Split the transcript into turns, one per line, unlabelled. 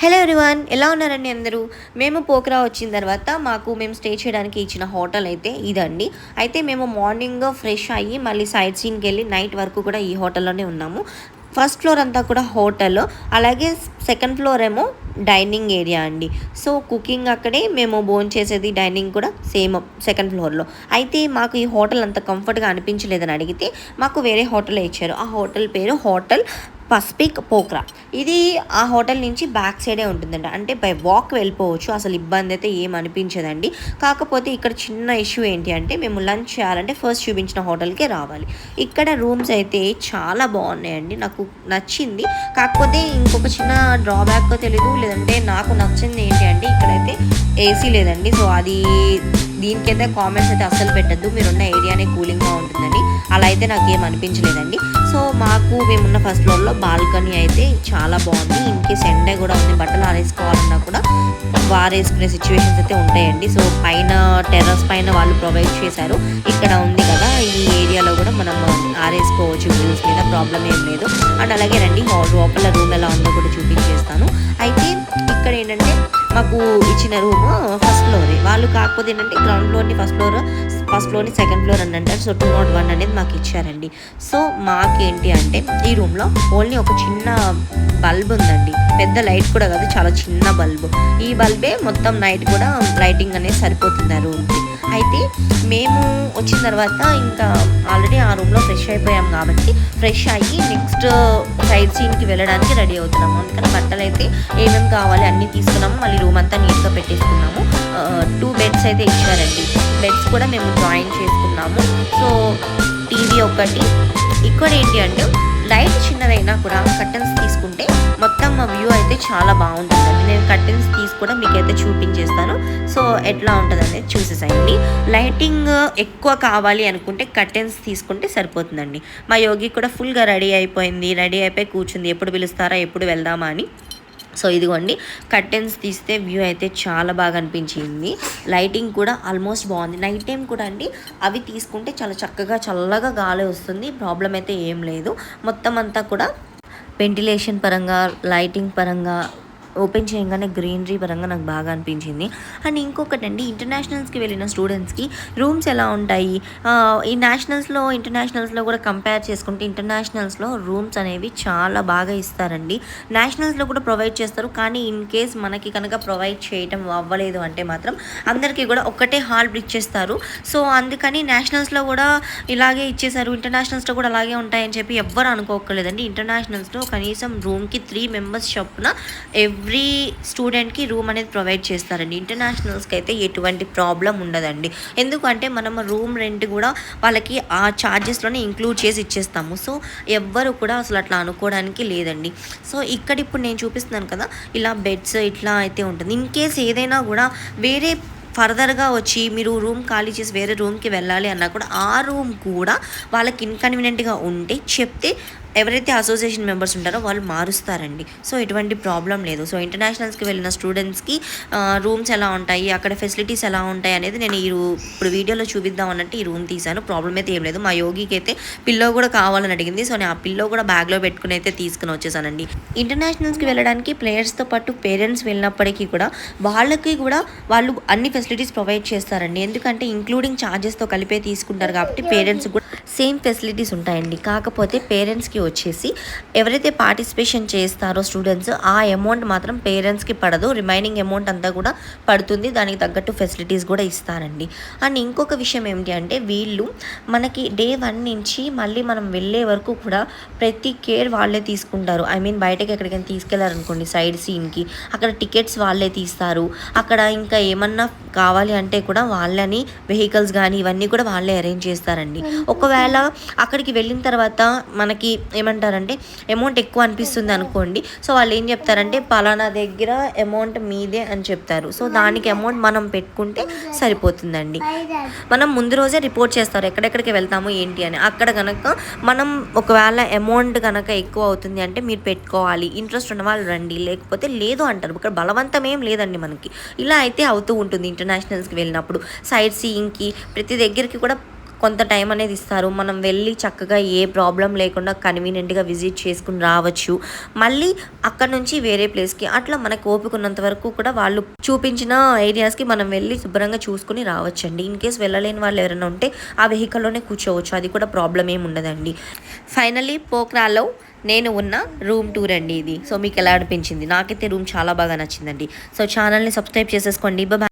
Hello everyone, ఎలా ఉన్నారండి అందరూ? మేము పోఖరా వచ్చిన తర్వాత మేము స్టే చేయడానికి ఇచ్చిన హోటల్ అయితే ఇదండి. అయితే మేము మార్నింగ్ ఫ్రెష్ అయ్యి మళ్ళీ సైట్ సీన్కి వెళ్ళి నైట్ వరకు కూడా ఈ హోటల్లోనే ఉన్నాము. ఫస్ట్ ఫ్లోర్ అంతా కూడా హోటల్, అలాగే సెకండ్ ఫ్లోర్ ఏమో డైనింగ్ ఏరియా అండి. సో కుకింగ్ అక్కడే, మేము భోంచేసేది డైనింగ్ కూడా సేమ్ సెకండ్ ఫ్లోర్లో. అయితే మాకు ఈ హోటల్ అంత కంఫర్ట్గా అనిపించలేదని అడిగితే మాకు వేరే హోటల్ ఇచ్చారు. ఆ హోటల్ పేరు హోటల్ పసిఫిక్ పోఖ్రా. ఇది ఆ హోటల్ నుంచి బ్యాక్ సైడే ఉంటుందండి. అంటే బై వాక్ వెళ్ళిపోవచ్చు, అసలు ఇబ్బంది అయితే ఏం అనిపించదండి. కాకపోతే ఇక్కడ చిన్న ఇష్యూ ఏంటి అంటే, మేము లంచ్ చేయాలంటే ఫస్ట్ చూపించిన హోటల్కే రావాలి. ఇక్కడ రూమ్స్ అయితే చాలా బాగున్నాయండి, నాకు నచ్చింది. కాకపోతే ఇంకొక చిన్న డ్రాబ్యాక్ తెలీదు, లేదంటే నాకు నచ్చింది ఏంటి అంటే ఇక్కడైతే ఏసీ లేదండి. సో అది దీనికైతే కామెంట్స్ అయితే అస్సలు పెట్టద్దు, మీరున్న ఏరియానే కూలింగ్గా ఉంటుందని. అలా అయితే నాకేం అనిపించలేదండి. సో మేమున్న ఫస్ట్ ఫ్లోర్లో బాల్కనీ అయితే చాలా బాగుంది. ఇన్కేస్ ఎండ కూడా ఉంది, బట్టలు ఆరేసుకోవాలన్నా కూడా వారేసుకునే సిచ్యువేషన్స్ అయితే ఉంటాయండి. సో పైన టెర్రస్ పైన వాళ్ళు ప్రొవైడ్ చేశారు. ఇక్కడ ఉంది కదా, ఈ ఏరియాలో కూడా మనం ఆరేసుకోవచ్చు గ్రిల్స్ మీద, ప్రాబ్లం ఏం లేదు. అండ్ అలాగే రండి లోపల రూమ్ ఎలా ఉందో కూడా చూపించేస్తాను. అయితే ఇక్కడ ఏంటంటే మాకు ఇచ్చిన రూమ్ ఫస్ట్ ఫ్లోరే, వాళ్ళు కాకపోతే ఏంటంటే గ్రౌండ్ ఫ్లోర్ని ఫస్ట్ ఫ్లోర్ని సెకండ్ ఫ్లోర్ అని అంటారు. సో 201 అనేది మాకు ఇచ్చారండి. సో మాకేంటి అంటే ఈ రూమ్లో ఓన్లీ ఒక చిన్న బల్బ్ ఉందండి, పెద్ద లైట్ కూడా కాదు, చాలా చిన్న బల్బు. ఈ బల్బే మొత్తం నైట్ కూడా లైటింగ్ అనేది సరిపోతుంది ఆ రూమ్కి. అయితే మేము వచ్చిన తర్వాత ఇంకా ఆల్రెడీ ఆ రూమ్లో ఫ్రెష్ అయిపోయాం కాబట్టి ఫ్రెష్ అయ్యి నెక్స్ట్ సైడ్ సీన్కి వెళ్ళడానికి రెడీ అవుతున్నాము. అందుకని బట్టలు అయితే ఏమేమి కావాలి అన్నీ తీసుకున్నాము. మళ్ళీ రూమ్ అంతా నీట్గా పెట్టేసుకున్నాము. 2 బెడ్స్ అయితే ఇచ్చారండి. బెడ్స్ కూడా మేము జాయిన్ చేసుకున్నాము. సో టీవీ ఒకటి. ఇక్కడ ఏంటి అంటే లైట్ చిన్నదైనా కూడా కర్టన్స్ తీసుకుంటే మొత్తం మా వ్యూ అయితే చాలా బాగుంటుందండి. నేను కర్టన్స్ తీసుకోవడం మీకైతే చూపించేస్తాను. సో ఎట్లా ఉంటుంది అనేది చూసేసాయండి. లైటింగ్ ఎక్కువ కావాలి అనుకుంటే కర్టన్స్ తీసుకుంటే సరిపోతుందండి. మా యోగి కూడా ఫుల్గా రెడీ అయిపోయి కూర్చుంది, ఎప్పుడు పిలుస్తారా, ఎప్పుడు వెళ్దామా అని. సో ఇదిగోండి, కర్టెన్స్ తీస్తే వ్యూ అయితే చాలా బాగా అనిపించింది. లైటింగ్ కూడా ఆల్మోస్ట్ బాగుంది. నైట్ టైం కూడా అండి అవి తీసుకుంటే చాలా చక్కగా చల్లగా గాలి వస్తుంది, ప్రాబ్లం అయితే ఏం లేదు. మొత్తం అంతా కూడా వెంటిలేషన్ పరంగా, లైటింగ్ పరంగా, ఓపెన్ చేయగానే గ్రీనరీ పరంగా నాకు బాగా అనిపించింది. అండ్ ఇంకొకటి అండి, ఇంటర్నేషనల్స్కి వెళ్ళిన స్టూడెంట్స్కి రూమ్స్ ఎలా ఉంటాయి, ఈ ఇంటర్నేషనల్స్లో కూడా కంపేర్ చేసుకుంటే ఇంటర్నేషనల్స్లో రూమ్స్ అనేవి చాలా బాగా ఇస్తారండి. నేషనల్స్లో కూడా ప్రొవైడ్ చేస్తారు, కానీ ఇన్ కేస్ మనకి కనుక ప్రొవైడ్ చేయటం అవ్వలేదు అంటే మాత్రం అందరికీ కూడా ఒకటే హాల్ ఇచ్చేస్తారు. సో అందుకని నేషనల్స్లో కూడా ఇలాగే ఇచ్చేసారు, ఇంటర్నేషనల్స్లో కూడా అలాగే ఉంటాయని చెప్పి ఎవ్వరు అనుకోకలేదండి. ఇంటర్నేషనల్స్లో కనీసం రూమ్కి 3 మెంబర్స్ చొప్పున ఎవ్రీ స్టూడెంట్కి రూమ్ అనేది ప్రొవైడ్ చేస్తారండి. ఇంటర్నేషనల్స్కి అయితే ఎటువంటి ప్రాబ్లం ఉండదండి. ఎందుకంటే మనం రూమ్ రెంట్ కూడా వాళ్ళకి ఆ ఛార్జెస్లోనే ఇంక్లూడ్ చేసి ఇచ్చేస్తాము. సో ఎవ్వరు కూడా అసలు అట్లా అనుకోవడానికి లేదండి. సో ఇక్కడ ఇప్పుడు నేను చూపిస్తున్నాను కదా, ఇలా బెడ్స్ ఇట్లా అయితే ఉంటుంది. ఇన్ కేస్ ఏదైనా కూడా వేరే ఫర్దర్గా వచ్చి మీరు రూమ్ ఖాళీ చేసి వేరే రూమ్కి వెళ్ళాలి అన్నా కూడా ఆ రూమ్ కూడా వాళ్ళకి ఇన్కన్వీనియంట్గా ఉంటే చెప్తే ఎవరైతే అసోసియేషన్ మెంబర్స్ ఉంటారో వాళ్ళు మారుస్తారండి. సో ఎటువంటి ప్రాబ్లం లేదు. సో ఇంటర్నేషనల్స్కి వెళ్ళిన స్టూడెంట్స్కి రూమ్స్ ఎలా ఉంటాయి, అక్కడ ఫెసిలిటీస్ ఎలా ఉంటాయి అనేది నేను ఇప్పుడు వీడియోలో చూపిద్దాం అన్నట్టు ఈ రూమ్ తీశాను. ప్రాబ్లం అయితే ఏం లేదు. మా యోగికి అయితే పిల్లో కూడా కావాలని అడిగింది. సో నేను ఆ పిల్లో కూడా బ్యాగ్లో పెట్టుకుని అయితే తీసుకుని వచ్చేసానండి. ఇంటర్నేషనల్స్కి వెళ్ళడానికి ప్లేయర్స్తో పాటు పేరెంట్స్ వెళ్ళినప్పటికీ కూడా వాళ్ళకి కూడా వాళ్ళు అన్ని ఫెసిలిటీస్ ప్రొవైడ్ చేస్తారండి. ఎందుకంటే ఇంక్లూడింగ్ ఛార్జెస్తో కలిపే తీసుకుంటారు కాబట్టి పేరెంట్స్ కూడా సేమ్ ఫెసిలిటీస్ ఉంటాయండి. కాకపోతే పేరెంట్స్కి వచ్చేసి ఎవరైతే పార్టిసిపేషన్ చేస్తారో స్టూడెంట్స్, ఆ అమౌంట్ మాత్రం పేరెంట్స్కి పడదు, రిమైనింగ్ అమౌంట్ అంతా కూడా పడుతుంది. దానికి తగ్గట్టు ఫెసిలిటీస్ కూడా ఇస్తారండి. అండ్ ఇంకొక విషయం ఏమిటి అంటే, వీళ్ళు మనకి డే 1 నుంచి మళ్ళీ మనం వెళ్ళే వరకు కూడా ప్రతి కేర్ వాళ్ళే తీసుకుంటారు. బయటకి ఎక్కడికైనా తీసుకెళ్లారనుకోండి సైడ్ సీన్కి, అక్కడ టికెట్స్ వాళ్ళే తీస్తారు. అక్కడ ఇంకా ఏమన్నా కావాలి అంటే కూడా వాళ్ళని వెహికల్స్ కానీ ఇవన్నీ కూడా వాళ్ళే అరేంజ్ చేస్తారండి. ఒకవేళ అక్కడికి వెళ్ళిన తర్వాత మనకి ఏమంటారంటే అమౌంట్ ఎక్కువ అనిపిస్తుంది అనుకోండి, సో వాళ్ళు ఏం చెప్తారంటే పలానా దగ్గర అమౌంట్ మీదే అని చెప్తారు. సో దానికి అమౌంట్ మనం పెట్టుకుంటే సరిపోతుందండి. మనం ముందు రోజే రిపోర్ట్ చేస్తారు ఎక్కడెక్కడికి వెళ్తాము ఏంటి అని. అక్కడ కనుక మనం ఒకవేళ అమౌంట్ కనుక ఎక్కువ అవుతుంది అంటే మీరు పెట్టుకోవాలి, ఇంట్రెస్ట్ ఉన్న వాళ్ళు రండి, లేకపోతే లేదు అంటారు. ఇక్కడ బలవంతం ఏం లేదండి మనకి. ఇలా అయితే అవుతూ ఉంటుంది ఇంటర్నేషనల్స్కి వెళ్ళినప్పుడు. సైట్ సీయింగ్కి ప్రతి దగ్గరికి కూడా కొంత టైం అనేది ఇస్తారు. మనం వెళ్ళి చక్కగా ఏ ప్రాబ్లం లేకుండా కన్వీనియంట్గా విజిట్ చేసుకుని రావచ్చు. మళ్ళీ అక్కడ నుంచి వేరే ప్లేస్కి అట్లా మనకు ఓపిక ఉన్నంత వరకు కూడా వాళ్ళు చూపించిన ఏరియాస్కి మనం వెళ్ళి శుభ్రంగా చూసుకుని రావచ్చండి. ఇన్ కేస్ వెళ్ళలేని వాళ్ళు ఎవరైనా ఉంటే ఆ వెహికల్లోనే కూర్చోవచ్చు, అది కూడా ప్రాబ్లం ఏమి ఉండదండి. ఫైనల్లీ పోఖ్రాలో నేను ఉన్న రూమ్ టూర్ అండి ఇది. సో మీకు ఎలా అనిపించింది? నాకైతే రూమ్ చాలా బాగా నచ్చిందండి. సో ఛానల్ని సబ్స్క్రైబ్ చేసేసుకోండి. బాయ్.